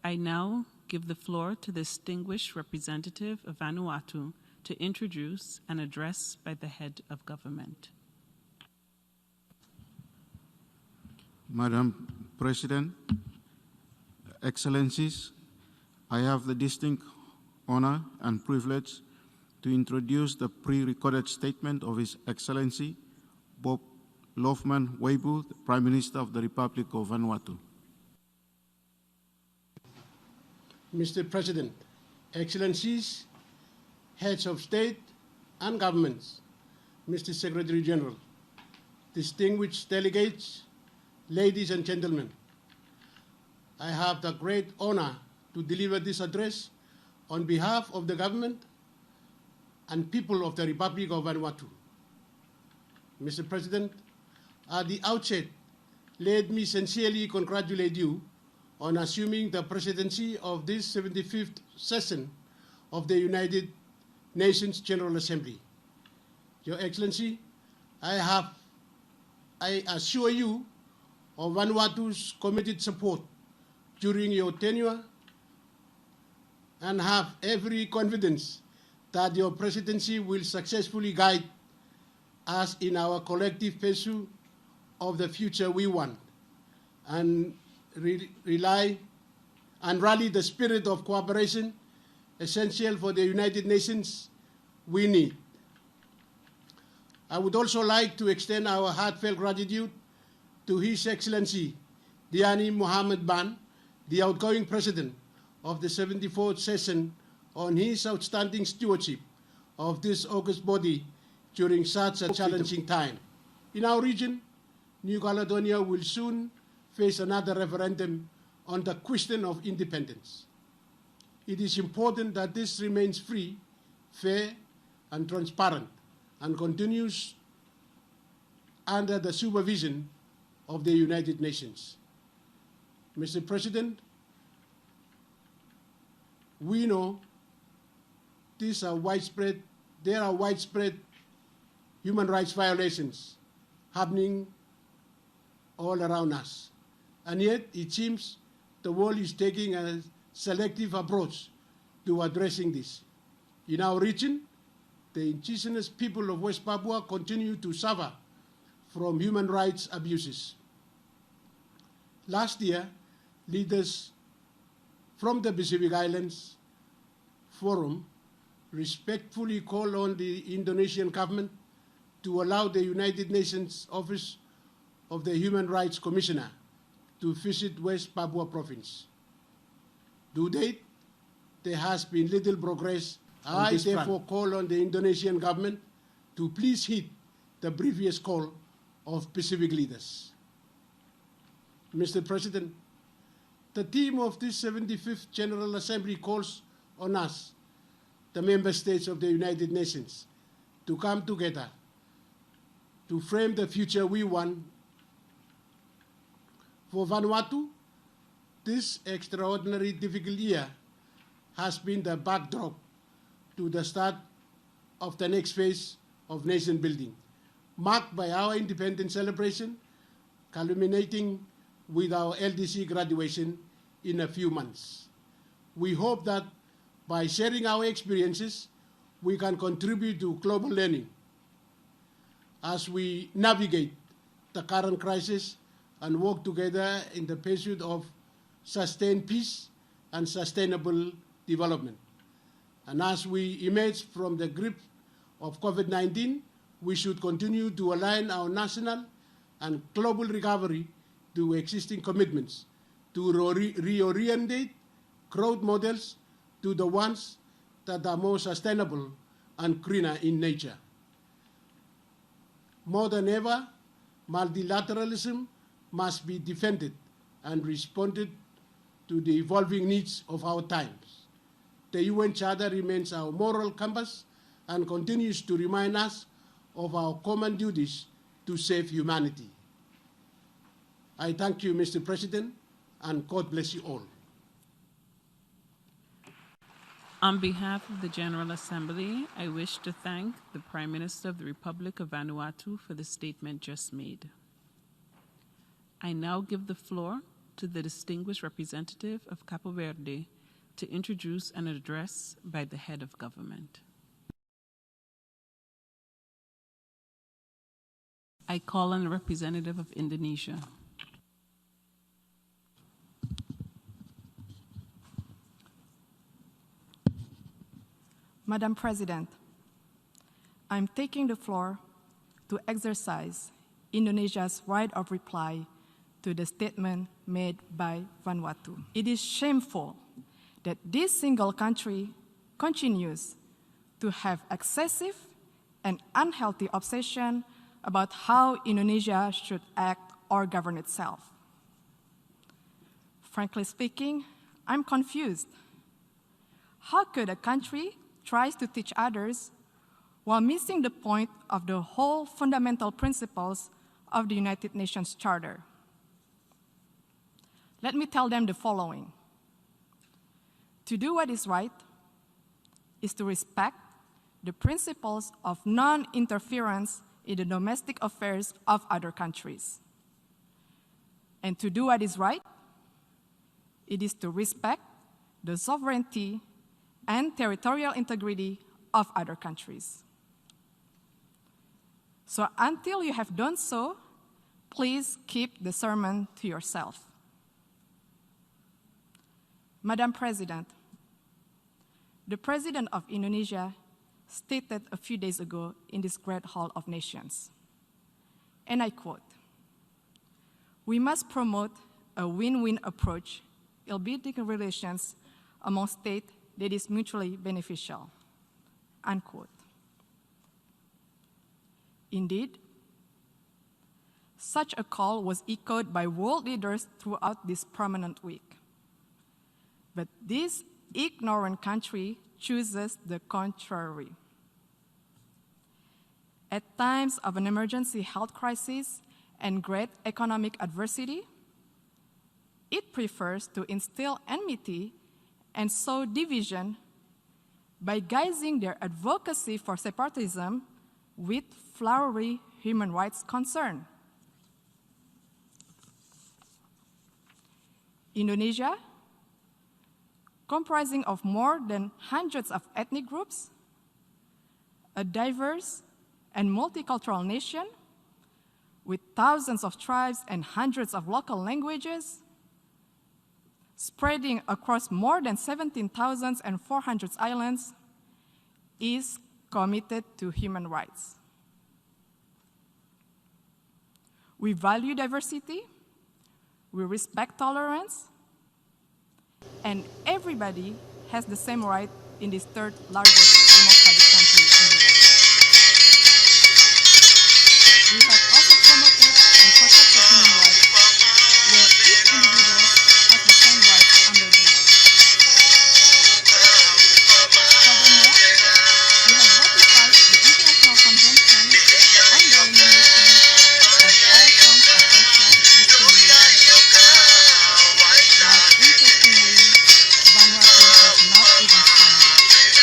I now give the floor to the distinguished representative of Vanuatu to introduce an address by the head of government. Madam President, Excellencies, I have the distinct honor and privilege to introduce the pre-recorded statement of His Excellency Bob Lofman Weibu, the Prime Minister of the Republic of Vanuatu. Mr. President, Excellencies, Heads of State and Governments, Mr. Secretary General, distinguished delegates, ladies and gentlemen, I have the great honor to deliver this address on behalf of the government and people of the Republic of Vanuatu. Mr. President, at the outset, let me sincerely congratulate you on assuming the presidency of this 75th session of the United Nations General Assembly. Your Excellency, I assure you of Vanuatu's committed support during your tenure and have every confidence that your presidency will successfully guide us in our collective pursuit of the future we want and rally the spirit of cooperation essential for the United Nations we need. I would also like to extend our heartfelt gratitude to His Excellency Diani Mohammed Ban, the outgoing President of the 74th session, on his outstanding stewardship of this august body during such a challenging time. In our region, New Caledonia will soon face another referendum on the question of independence. It is important that this remains free, fair, and transparent, and continues under the supervision of the United Nations. Mr. President, we know there are widespread human rights violations happening all around us. And yet it seems the world is taking a selective approach to addressing this. In our region, the indigenous people of West Papua continue to suffer from human rights abuses. Last year, leaders from the Pacific Islands Forum respectfully called on the Indonesian government to allow the United Nations Office of the Human Rights Commissioner to visit West Papua province. To date, there has been little progress. I therefore call on the Indonesian government to please heed the previous call of Pacific leaders. Mr. President, the theme of this 75th General Assembly calls on us, the member states of the United Nations, to come together to frame the future we want. For Vanuatu, this extraordinary difficult year has been the backdrop to the start of the next phase of nation building, marked by our independence celebration, culminating with our LDC graduation in a few months. We hope that by sharing our experiences, we can contribute to global learning as we navigate the current crisis and work together in the pursuit of sustained peace and sustainable development. And as we emerge from the grip of COVID-19, we should continue to align our national and global recovery to existing commitments to reorientate growth models to the ones that are more sustainable and greener in nature. More than ever, multilateralism must be defended and responded to the evolving needs of our times. The UN Charter remains our moral compass and continues to remind us of our common duties to save humanity. I thank you, Mr. President, and God bless you all. On behalf of the General Assembly, I wish to thank the Prime Minister of the Republic of Vanuatu for the statement just made. I now give the floor to the distinguished representative of Capo Verde to introduce an address by the head of government. I call on the representative of Indonesia. Madam President, I'm taking the floor to exercise Indonesia's right of reply to the statement made by Vanuatu. It is shameful that this single country continues to have excessive and unhealthy obsession about how Indonesia should act or govern itself. Frankly speaking, I'm confused. How could a country try to teach others while missing the point of the whole fundamental principles of the United Nations Charter? Let me tell them the following. To do what is right is to respect the principles of non-interference in the domestic affairs of other countries. And to do what is right, it is to respect the sovereignty and territorial integrity of other countries. So until you have done so, please keep the sermon to yourself. Madam President, the President of Indonesia stated a few days ago in this great Hall of Nations, and I quote, "We must promote a win-win approach in building relations among states that is mutually beneficial," unquote. Indeed, such a call was echoed by world leaders throughout this prominent week. But this ignorant country chooses the contrary. At times of an emergency health crisis and great economic adversity, it prefers to instill enmity and sow division by guising their advocacy for separatism with flowery human rights concern. Indonesia, comprising of more than hundreds of ethnic groups, a diverse and multicultural nation with thousands of tribes and hundreds of local languages, spreading across more than 17,400 islands, is committed to human rights. We value diversity, we respect tolerance, and everybody has the same right in this third largest democratic country in the world. We have also promoted and protected human rights, where each individual has the same rights under the law. Furthermore, we have ratified the International Convention on the Elimination of All Forms of Racial Discrimination. While interestingly, Vanuatu has not even signed it.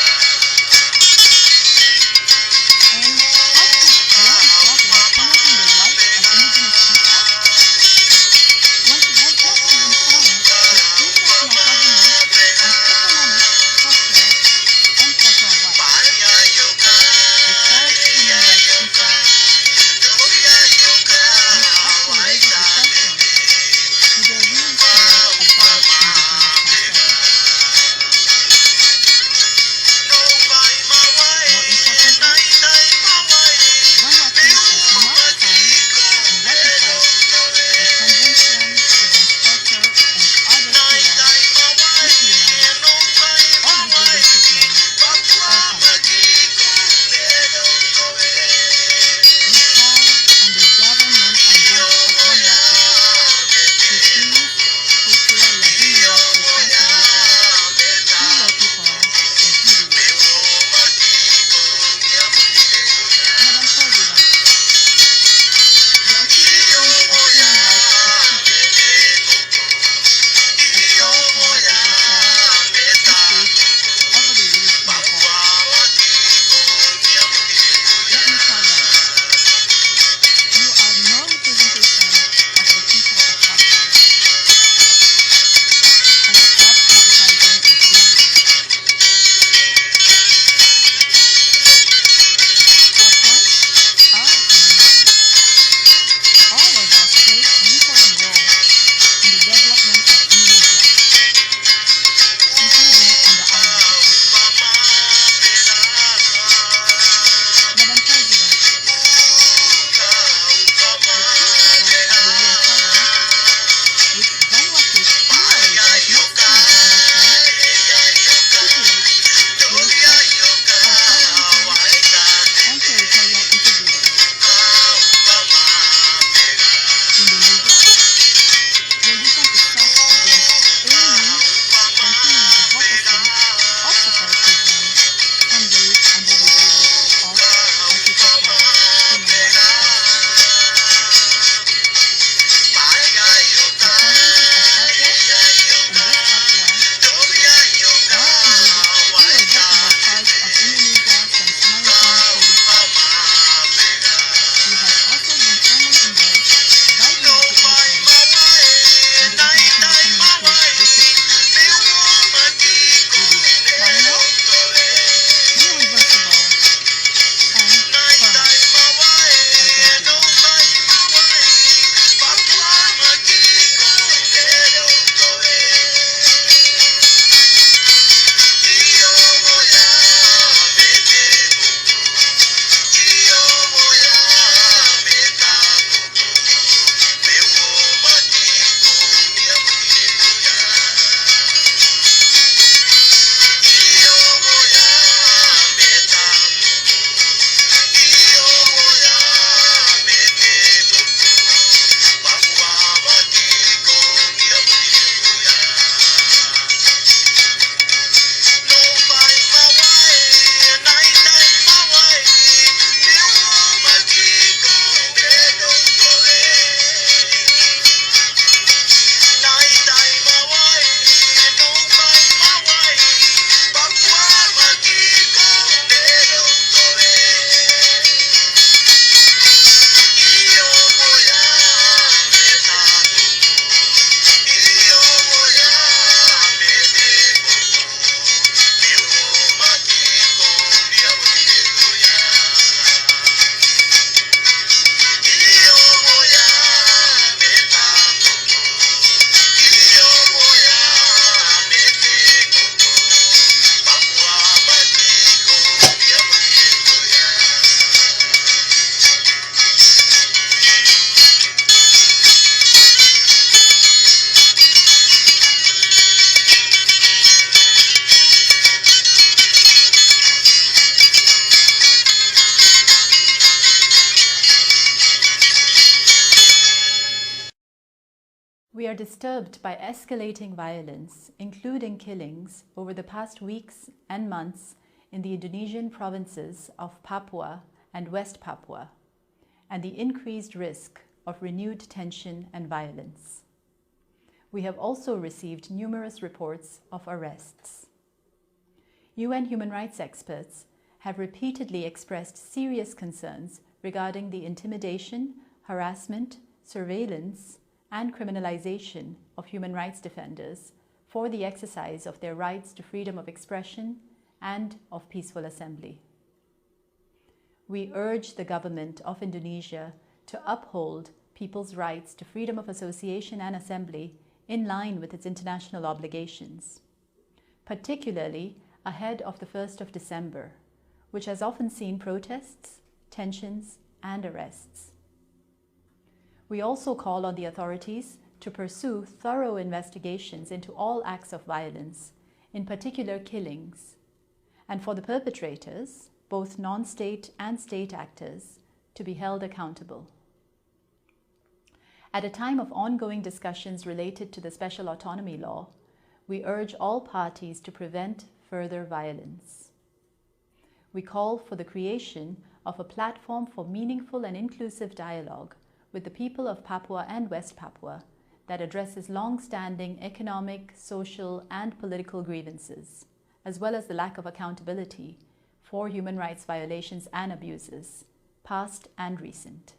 We are disturbed by escalating violence, including killings, over the past weeks and months in the Indonesian provinces of Papua and West Papua, and the increased risk of renewed tension and violence. We have also received numerous reports of arrests. UN human rights experts have repeatedly expressed serious concerns regarding the intimidation, harassment, surveillance, and criminalization of human rights defenders for the exercise of their rights to freedom of expression and of peaceful assembly. We urge the government of Indonesia to uphold people's rights to freedom of association and assembly in line with its international obligations, particularly ahead of the 1st of December, which has often seen protests, tensions, and arrests. We also call on the authorities to pursue thorough investigations into all acts of violence, in particular killings, and for the perpetrators, both non-state and state actors, to be held accountable. At a time of ongoing discussions related to the Special Autonomy Law, we urge all parties to prevent further violence. We call for the creation of a platform for meaningful and inclusive dialogue with the people of Papua and West Papua that addresses long-standing economic, social, and political grievances, as well as the lack of accountability for human rights violations and abuses, past and recent.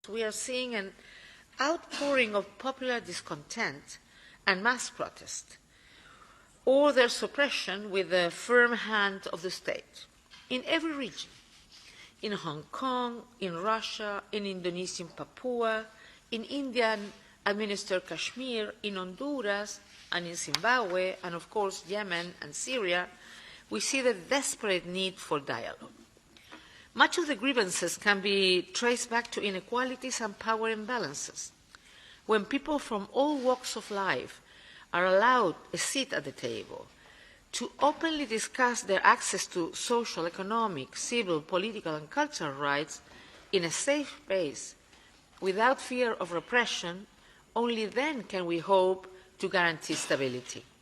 We are seeing an outpouring of popular discontent and mass protest, or their suppression with the firm hand of the state, in every region, in Hong Kong, in Russia, in Indonesian Papua, in Indian administered Kashmir, in Honduras, and in Zimbabwe, and of course Yemen and Syria. We see the desperate need for dialogue. Much of the grievances can be traced back to inequalities and power imbalances. When people from all walks of life are allowed a seat at the table to openly discuss their access to social, economic, civil, political, and cultural rights in a safe space without fear of repression, only then can we hope to guarantee stability.